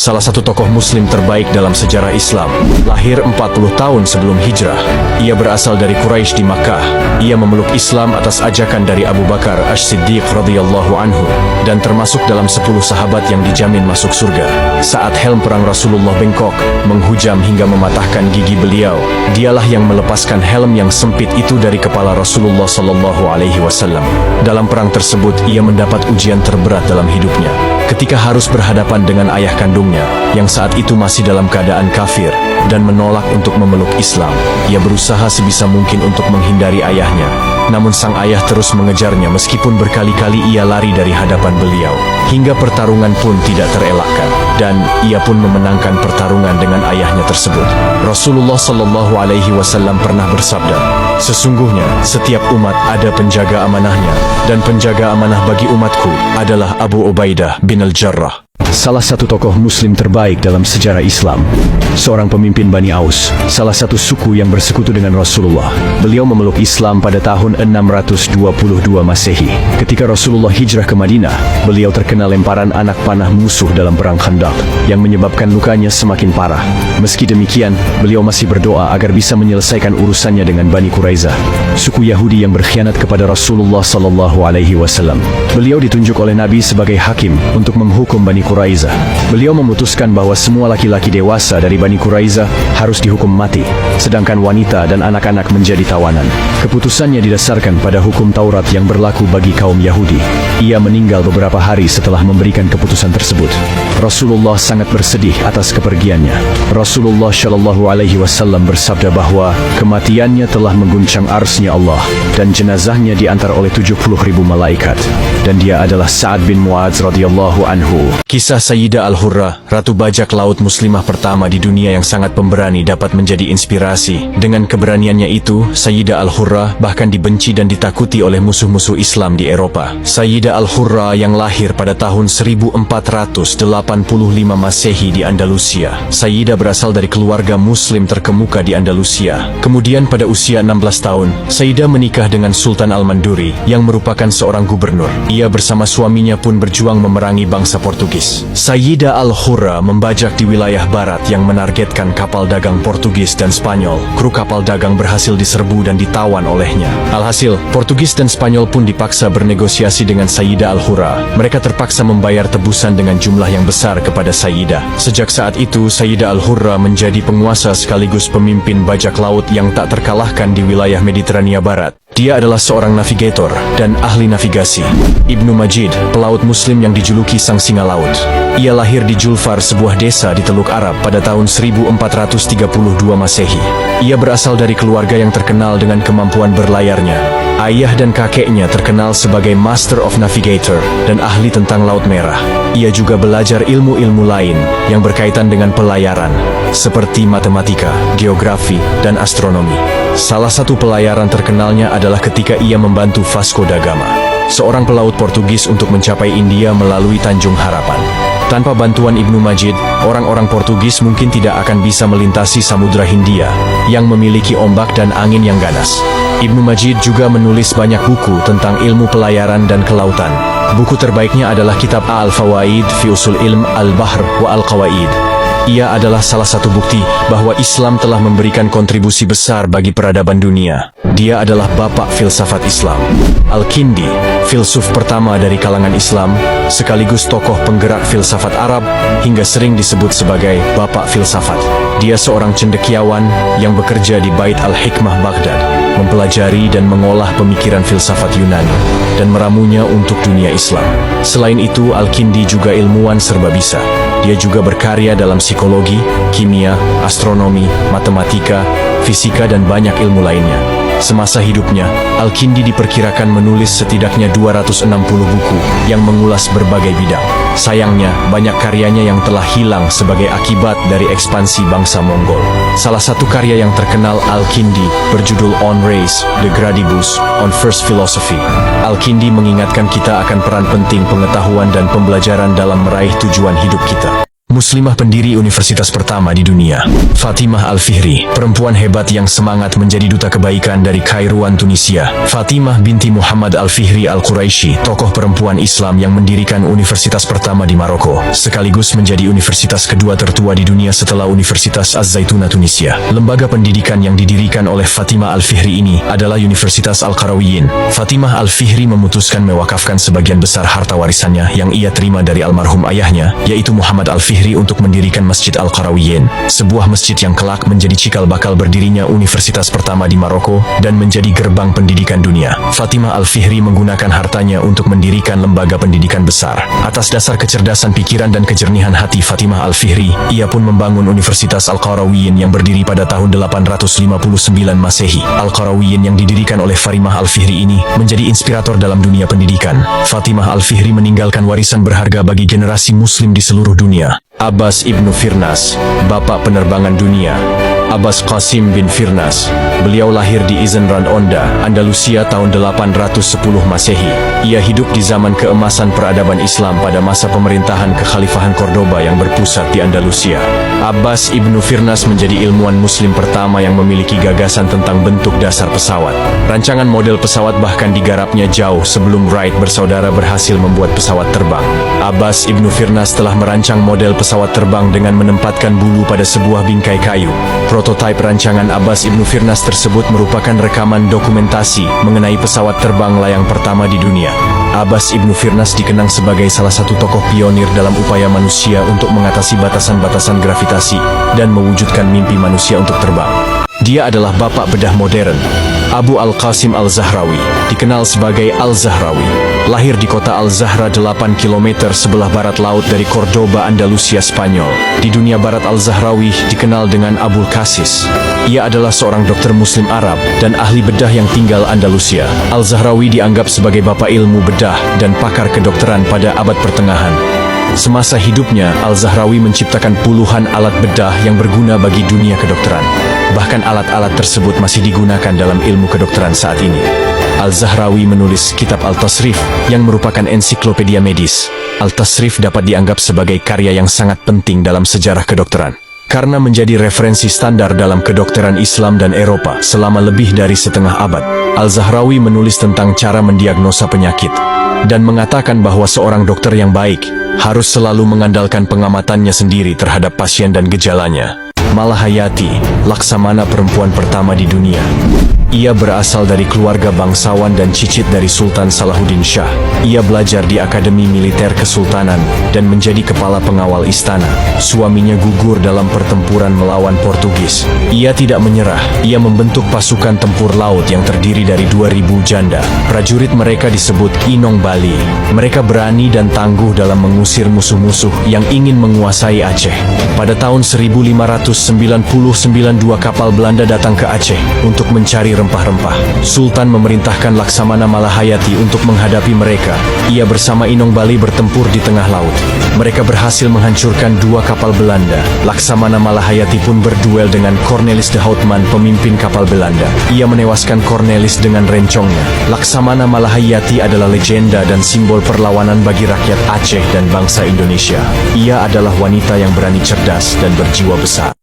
salah satu tokoh muslim terbaik dalam sejarah Islam. Lahir 40 tahun sebelum hijrah. Ia berasal dari Quraisy di Makkah. Ia memeluk Islam atas ajakan dari Abu Bakar As-Siddiq radhiyallahu anhu dan termasuk dalam 10 sahabat yang dijamin masuk surga. Saat helm perang Rasulullah bengkok, menghujam hingga mematahkan gigi beliau, dialah yang melepaskan helm yang sempit itu dari kepala Rasulullah sallallahu alaihi wasallam. Dalam perang tersebut, ia mendapat ujian terberat dalam hidupnya. Ketika harus berhadapan dengan ayah kandungnya, yang saat itu masih dalam keadaan kafir, dan menolak untuk memeluk Islam. Ia berusaha sebisa mungkin untuk menghindari ayahnya. Namun sang ayah terus mengejarnya meskipun berkali-kali ia lari dari hadapan beliau. Hingga pertarungan pun tidak terelakkan. Dan ia pun memenangkan pertarungan dengan ayahnya tersebut. Rasulullah sallallahu alaihi wasallam pernah bersabda, "Sesungguhnya setiap umat ada penjaga amanahnya, dan penjaga amanah bagi umatku adalah Abu Ubaidah bin Al-Jarrah." Salah satu tokoh muslim terbaik dalam sejarah Islam. Seorang pemimpin Bani Aus, salah satu suku yang bersekutu dengan Rasulullah. Beliau memeluk Islam pada tahun 622 Masehi. Ketika Rasulullah hijrah ke Madinah, beliau terkena lemparan anak panah musuh dalam perang Khandaq, yang menyebabkan lukanya semakin parah. Meski demikian, beliau masih berdoa agar bisa menyelesaikan urusannya dengan Bani Quraizah, suku Yahudi yang berkhianat kepada Rasulullah sallallahu alaihi wasallam. Beliau ditunjuk oleh Nabi sebagai hakim untuk menghukum Bani Quraizah. Beliau memutuskan bahwa semua laki-laki dewasa dari Bani Quraizah harus dihukum mati, sedangkan wanita dan anak-anak menjadi tawanan. Keputusannya didasarkan pada hukum Taurat yang berlaku bagi kaum Yahudi. Ia meninggal beberapa hari setelah memberikan keputusan tersebut. Rasulullah sangat bersedih atas kepergiannya. Rasulullah Shallallahu Alaihi Wasallam bersabda bahwa kematiannya telah mengguncang arsy-Nya Allah dan jenazahnya diantar oleh 70.000 malaikat. Dan dia adalah Sa'ad bin Mu'adz radhiyallahu anhu. Kisah Sayyidah Al-Hurrah, Ratu Bajak Laut Muslimah pertama di dunia yang sangat pemberani, dapat menjadi inspirasi. Dengan keberaniannya itu, Sayyidah Al-Hurrah bahkan dibenci dan ditakuti oleh musuh-musuh Islam di Eropa. Sayyidah Al-Hurrah yang lahir pada tahun 1485 Masehi di Andalusia. Sayyidah berasal dari keluarga muslim terkemuka di Andalusia. Kemudian pada usia 16 tahun, Sayyidah menikah dengan Sultan Al-Manduri yang merupakan seorang gubernur. Ia bersama suaminya pun berjuang memerangi bangsa Portugis. Sayyidah Al-Hurrah membajak di wilayah barat yang menargetkan kapal dagang Portugis dan Spanyol. Kru kapal dagang berhasil diserbu dan ditawan olehnya. Alhasil, Portugis dan Spanyol pun dipaksa bernegosiasi dengan Sayyidah Al-Hurrah. Mereka terpaksa membayar tebusan dengan jumlah yang besar kepada Sayyidah. Sejak saat itu, Sayyidah Al-Hurrah menjadi penguasa sekaligus pemimpin bajak laut yang tak terkalahkan di wilayah Mediterania Barat. Dia adalah seorang navigator dan ahli navigasi. Ibnu Majid, pelaut muslim yang dijuluki Sang Singa Laut. Ia lahir di Julfar, sebuah desa di Teluk Arab pada tahun 1432 Masehi. Ia berasal dari keluarga yang terkenal dengan kemampuan berlayarnya. Ayah dan kakeknya terkenal sebagai Master of Navigator dan ahli tentang Laut Merah. Ia juga belajar ilmu-ilmu lain yang berkaitan dengan pelayaran, seperti matematika, geografi, dan astronomi. Salah satu pelayaran terkenalnya adalah ketika ia membantu Vasco da Gama, seorang pelaut Portugis, untuk mencapai India melalui Tanjung Harapan. Tanpa bantuan Ibnu Majid, orang-orang Portugis mungkin tidak akan bisa melintasi Samudra Hindia yang memiliki ombak dan angin yang ganas. Ibnu Majid juga menulis banyak buku tentang ilmu pelayaran dan kelautan. Buku terbaiknya adalah kitab Al-Fawaid fi Usul Ilm Al-Bahr wa Al-Qawaid. Ia adalah salah satu bukti bahwa Islam telah memberikan kontribusi besar bagi peradaban dunia. Dia adalah bapak filsafat Islam. Al-Kindi, filsuf pertama dari kalangan Islam, sekaligus tokoh penggerak filsafat Arab, hingga sering disebut sebagai bapak filsafat. Dia seorang cendekiawan yang bekerja di Bait Al-Hikmah Baghdad, mempelajari dan mengolah pemikiran filsafat Yunani, dan meramunya untuk dunia Islam. Selain itu, Al-Kindi juga ilmuwan serba bisa. Dia juga berkarya dalam psikologi, kimia, astronomi, matematika, fisika, dan banyak ilmu lainnya. Semasa hidupnya, Al-Kindi diperkirakan menulis setidaknya 260 buku yang mengulas berbagai bidang. Sayangnya, banyak karyanya yang telah hilang sebagai akibat dari ekspansi bangsa Mongol. Salah satu karya yang terkenal Al-Kindi berjudul On Race, De Gradibus, On First Philosophy. Al-Kindi mengingatkan kita akan peran penting pengetahuan dan pembelajaran dalam meraih tujuan hidup kita. Muslimah pendiri universitas pertama di dunia. Fatimah Al-Fihri, perempuan hebat yang semangat menjadi duta kebaikan dari Kairouan, Tunisia. Fatimah binti Muhammad Al-Fihri Al-Quraisy, tokoh perempuan Islam yang mendirikan universitas pertama di Maroko, sekaligus menjadi universitas kedua tertua di dunia setelah Universitas Az-Zaituna Tunisia. Lembaga pendidikan yang didirikan oleh Fatimah Al-Fihri ini adalah Universitas Al-Qarawiyyin. Fatimah Al-Fihri memutuskan mewakafkan sebagian besar harta warisannya yang ia terima dari almarhum ayahnya, yaitu Muhammad Al-Fihri, untuk mendirikan Masjid Al-Qarawiyyin, sebuah masjid yang kelak menjadi cikal bakal berdirinya universitas pertama di Maroko dan menjadi gerbang pendidikan dunia. Fatimah Al-Fihri menggunakan hartanya untuk mendirikan lembaga pendidikan besar. Atas dasar kecerdasan pikiran dan kejernihan hati Fatimah Al-Fihri, ia pun membangun Universitas Al-Qarawiyyin yang berdiri pada tahun 859 Masehi. Al-Qarawiyyin yang didirikan oleh Fatimah Al-Fihri ini menjadi inspirator dalam dunia pendidikan. Fatimah Al-Fihri meninggalkan warisan berharga bagi generasi muslim di seluruh dunia. Abbas ibnu Firnas, bapak penerbangan dunia. Abbas Qasim bin Firnas, beliau lahir di Izzenran Onda, Andalusia tahun 810 Masehi. Ia hidup di zaman keemasan peradaban Islam pada masa pemerintahan Kekhalifahan Cordoba yang berpusat di Andalusia. Abbas ibnu Firnas menjadi ilmuwan muslim pertama yang memiliki gagasan tentang bentuk dasar pesawat. Rancangan model pesawat bahkan digarapnya jauh sebelum Wright bersaudara berhasil membuat pesawat terbang. Abbas ibnu Firnas telah merancang model pesawat terbang dengan menempatkan bulu pada sebuah bingkai kayu. Prototipe rancangan Abbas ibnu Firnas tersebut merupakan rekaman dokumentasi mengenai pesawat terbang layang pertama di dunia. Abbas ibnu Firnas dikenang sebagai salah satu tokoh pionir dalam upaya manusia untuk mengatasi batasan-batasan gravitasi dan mewujudkan mimpi manusia untuk terbang. Dia adalah bapak bedah modern. Abu Al-Qasim Al-Zahrawi, dikenal sebagai Al-Zahrawi, lahir di kota Al-Zahra 8 km sebelah barat laut dari Cordoba, Andalusia, Spanyol. Di dunia barat Al-Zahrawi dikenal dengan Abul Qasis. Ia adalah seorang dokter muslim Arab dan ahli bedah yang tinggal Andalusia. Al-Zahrawi dianggap sebagai bapak ilmu bedah dan pakar kedokteran pada abad pertengahan. Semasa hidupnya, Al-Zahrawi menciptakan puluhan alat bedah yang berguna bagi dunia kedokteran. Bahkan alat-alat tersebut masih digunakan dalam ilmu kedokteran saat ini. Al-Zahrawi menulis kitab Al-Tasrif yang merupakan ensiklopedia medis. Al-Tasrif dapat dianggap sebagai karya yang sangat penting dalam sejarah kedokteran, karena menjadi referensi standar dalam kedokteran Islam dan Eropa selama lebih dari setengah abad. Al-Zahrawi menulis tentang cara mendiagnosa penyakit dan mengatakan bahwa seorang dokter yang baik harus selalu mengandalkan pengamatannya sendiri terhadap pasien dan gejalanya. Malahayati, laksamana perempuan pertama di dunia. Ia berasal dari keluarga bangsawan dan cicit dari Sultan Salahuddin Shah. Ia belajar di Akademi Militer Kesultanan dan menjadi kepala pengawal istana. Suaminya gugur dalam pertempuran melawan Portugis. Ia tidak menyerah. Ia membentuk pasukan tempur laut yang terdiri dari 2.000 janda. Prajurit mereka disebut Inong Bali. Mereka berani dan tangguh dalam mengusir musuh-musuh yang ingin menguasai Aceh. Pada tahun 1599 dua kapal Belanda datang ke Aceh untuk mencari rempah-rempah. Sultan memerintahkan Laksamana Malahayati untuk menghadapi mereka. Ia bersama Inong Bali bertempur di tengah laut. Mereka berhasil menghancurkan dua kapal Belanda. Laksamana Malahayati pun berduel dengan Cornelis de Houtman, pemimpin kapal Belanda. Ia menewaskan Cornelis dengan rencongnya. Laksamana Malahayati adalah legenda dan simbol perlawanan bagi rakyat Aceh dan bangsa Indonesia. Ia adalah wanita yang berani, cerdas, dan berjiwa besar.